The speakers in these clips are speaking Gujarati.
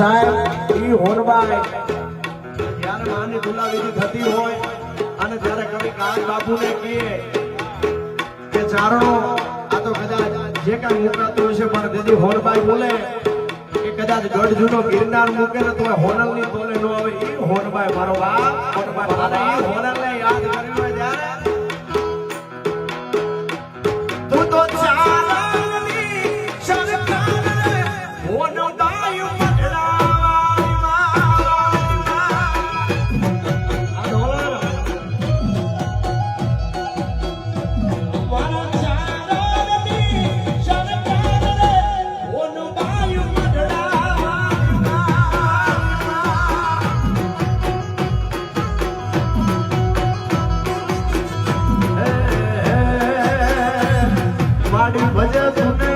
સાહેબ ઈ હોનબાઈ જ્યારે માની દુલાવિધિ થતી હોય અને ત્યારે કવિ કાળ બાપુને કહે કે ચારણો આ તો કદાચ જે કાંઈ મુકાતું હશે પણ દીદી હોનબાઈ બોલે કે કદાચ ગઢ જૂનો ગિરનાર મૂકે ને તો હોનલની તોલે નો આવે ઈ હોનબાઈ મારો બાપ હોનબાઈ મારા ઈ હોનલને યાદ કર્યું હોય ત્યારે તું તો ચારણની સરકાર હોનબાઈ ભજે તુને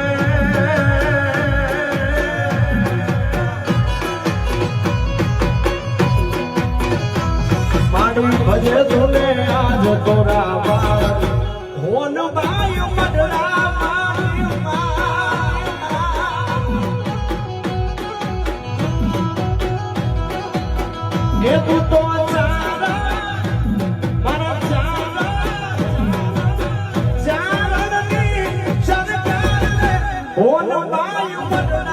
માડી ભજે તુને આજ તોરા બાળ હોન બાઈ મડરા મારી એ તું તો ચારા મારા ચારણની સરકાર હોન બાઈ મડરા